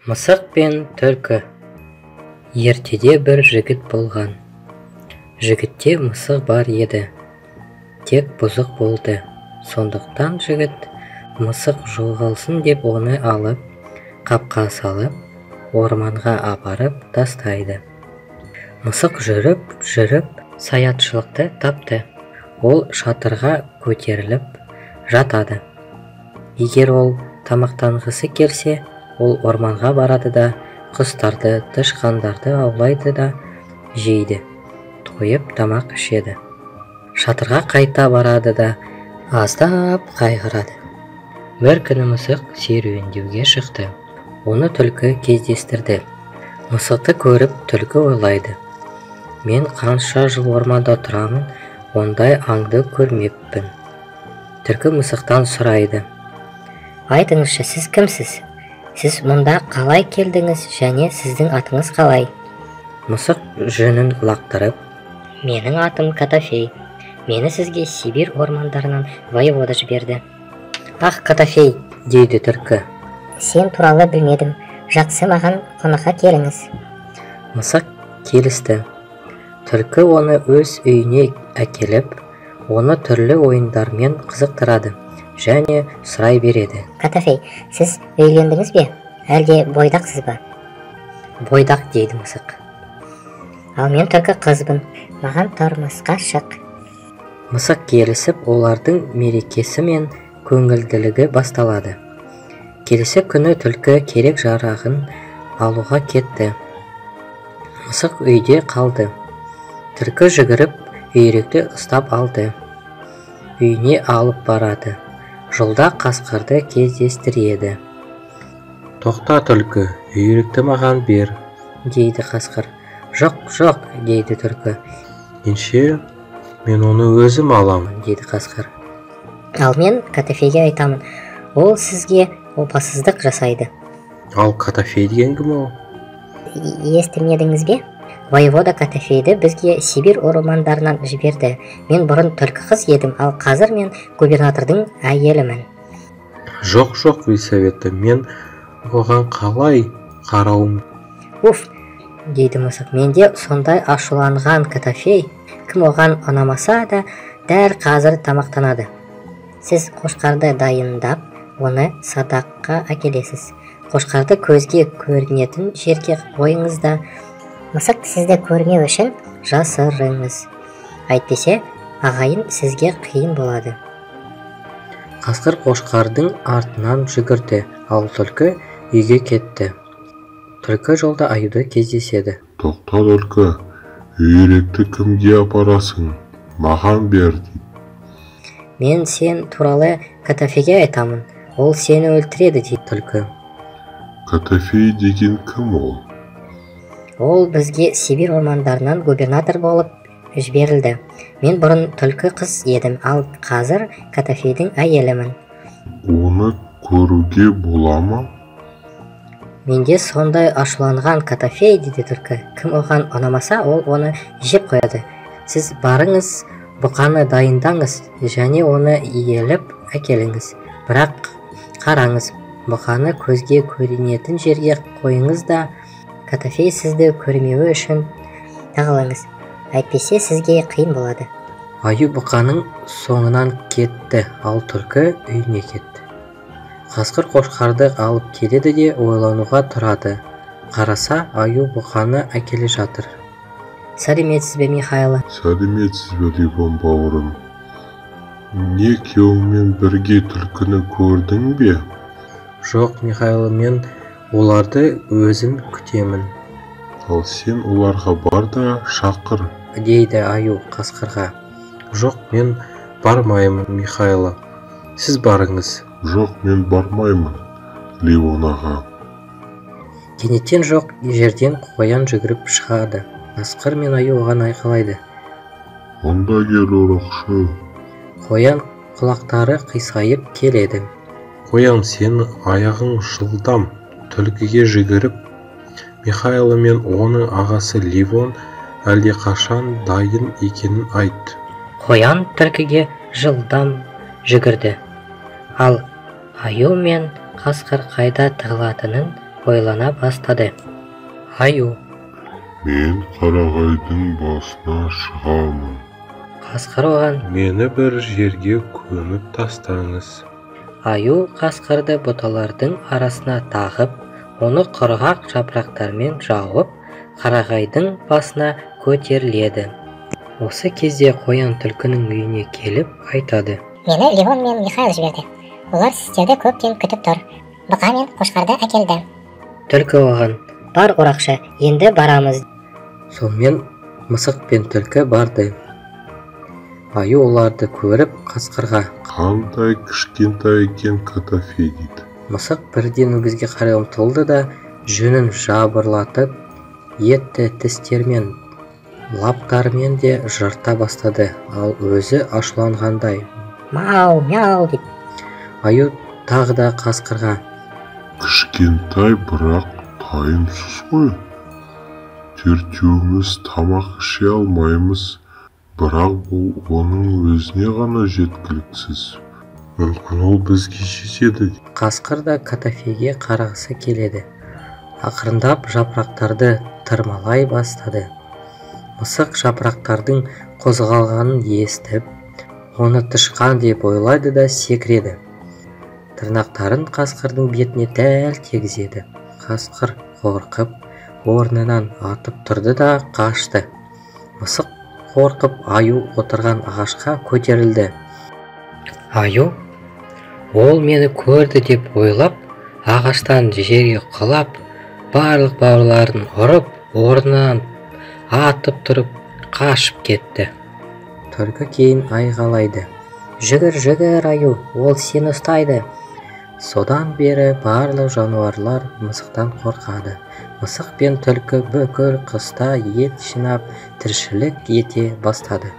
Мысық пен түлкі. Ертеде бір жігіт болған. Жігітте мысық бар еді. Тек бұзық болды. Сондықтан жігіт мысық жоғалсын деп оны алып, қапқа салып, орманға апарып тастайды. Мысық жүріп, саятшылықты тапты. Ол шатырға көтеріліп жатады. Егер ол тамақтанғысы келсе, ол орманға барады да құстарды, тышқандарды аулайды да жейді, тойып тамақ ішеді. Шатырға қайта барады да аздап қайғырады. Бір күні мысық серуендеуге шықты. Оны түлкі кездестірді. Мысықты көріп түлкі ойлайды: мен қанша жыл орманда тұрамын, ондай аңды көрмеппін. Түлкі мысықтан сұрайды: айтыңызшы, сіз кімсіз? Сіз мұнда қалай келдіңіз және сіздің атыңыз қалай? Мысық жүнін лақтырып: менің атым Котофей. Мені сізге Сибирь ормандарынан воевода жіберді. Ах, Котофей, дейді түлкі. Сен туралы білмедім. Жақсы, маған қонаққа келіңіз. Мысық келісті. Түлкі оны өз үйіне әкеліп, оны түрлі ойындармен қызықтырады және сұрай береді: Котофей, сіз үйлендіңіз бе? Әлде бойдақсыз ба? Бойдақ, дейді мысық. Ал мен түлкі қызбын. Маған тұрмысқа шық. Мысық келісіп, олардың мерекесі мен көңілділігі басталады. Келесі күні түлкі керек жарағын алуға кетті. Мысық үйде қалды. Түлкі жүгіріп үйректі ұстап алды. Үйіне алып барады. Жолда қасқырды кездестіреді. Тоқта түлкі, үйректі маған бер, дейді қасқыр. Жоқ, дейді түлкі. Менше, мен оны өзім аламын, дейді қасқыр. Ал мен Котофейге айтамын, ол сізге опасыздық жасайды. Ал Котофей деген кім ол? Естімедіңіз бе? Воевода Котофейді бізге Сибирь ормандарынан жіберді. Мен бұрын түлкі қыз едім, ал қазір мен губернатордың әйелімін. Жоқ, Лисаветта, мен оған қалай қарауым? Уф, дейді мысық, менде сондай ашуланған Котофей, кім оған ұнамаса да дәл қазір тамақтанады. Сіз қошқарды дайындап, оны садаққа әкелесіз. Қошқарды көзге көрінетін жерге қойыңыз да мысық сізді көрмеу үшін жасырыңыз. Әйтпесе, ағайын сізге қиын болады. Қасқыр қошқардың артынан жүгірді, ал түлкі үйге кетті. Түлкі жолда аюды кездеседі. Тоқта түлкі, үйректі кімге апарасың? Маған бер, дейді. Мен сен туралы Котофейге айтамын, ол сені өлтіреді, дейді түлкі. Котофей деген кім ол? Ол бізге Сибирь ормандарынан губернатор болып жіберілді. Мен бұрын түлкі қыз едім, ал қазір Котофейдің әйелімін. Оны көруге бола ма? Менде сондай ашуланған Котофей, дейді түлкі. Кім оған ұнамаса, ол оны жеп қояды. Сіз барыңыз, бұқаны дайындаңыз және оны иеліп әкеліңіз. Бірақ қараңыз, бұқаны көзге көрінетін жерге қойыңыз да Котофей сізді көрмеуі үшін тағылыңыз. Әйтпесе сізге қиын болады. Аю бұқаның соңынан кетті, ал түлкі үйіне кетті. Қасқыр қошқарды алып келеді де ойлануға тұрады. Қараса, аю бұқаны әкеле жатыр. Сәлеметсіз бе, Михайло? Сәлеметсіз бе, Ливон бауырым. Не күйеуіңмен бірге түлкіні көрдің бе? Жоқ, Михайло, мен оларды өзім күтемін. Ал сен оларға бар да шақыр, дейді аю қасқырға. Жоқ, мен бармаймын, Михайло. Сіз барыңыз. Жоқ, мен бармаймын, Ливон аға. Кенеттен жоқ жерден қоян жүгіріп шығады. Қасқыр мен аю оған айқайлайды. Онда кел, ұрықшы. Қоян құлақтары қисайып келеді. Қоян, сен аяғың жылдам. Түлкіге жүгіріп, Михайло мен оның ағасы Ливон әлдеқашан дайын екенін айтты. Қоян түлкіге жылдам жүгірді. Ал аю мен қасқыр қайда тығылатынын ойлана бастады. Аю, Мен қарағайдың басына шығамын. Қасқыр оған: Мені бір жерге көміп тастаңыз. Аю қасқырды бұталардың арасына тағып, оны құрғақ жапырақтармен жауып, қарағайдың басына көтеріледі. Осы кезде қоян түлкінің үйіне келіп айтады: Мені Левон мен Михаил жіберді. Олар сіздерді көптен күтіп тұр. Бұқа мен қошқарды әкелді. Түлкі оған: Бар орақшы, енді барамыз. сонымен мысық пен түлкі барды. Аю оларды көріп қасқырға: Қандай кішкентай екен Котофей дейді. Мысық бірден өгізге қарай ұмтылды да жүнін жабырлатып, етті тістермен, лаптарымен де жырта бастады. Ал өзі ашуланғандай: Мау, мяу деп. Аю тағы да қасқырға: Кішкентай бірақ тайымсыз ғой. Төртеуміз тамақ іше алмаймыз, бірақ бұл оның өзіне ғана жеткіліксіз. Мүмкін ол бізге жетеді. Қасқыр да Котофейге қарағысы келеді. Ақырындап жапырақтарды тырмалай бастады. Мысық жапырақтардың қозғалғанын естіп, оны тышқан деп ойлайды да секіреді. Тырнақтарын қасқырдың бетіне дәл тигізеді. Қасқыр қорқып, орнынан атып тұрды да қашты. Мысық қорқып аю отырған ағашқа көтерілді. Аю, ол мені көрді деп ойлап, ағаштан жерге құлап, барлық бауырларын ұрып, орнынан атып тұрып, қашып кетті. Түлкі кейін айғалайды: Жүгір, жүгір, Аю, ол сені ұстайды. Содан бері барлық жануарлар мысықтан қорқады. Мысық пен түлкі бүкіл қыста ет жинап, тіршілік ете бастады.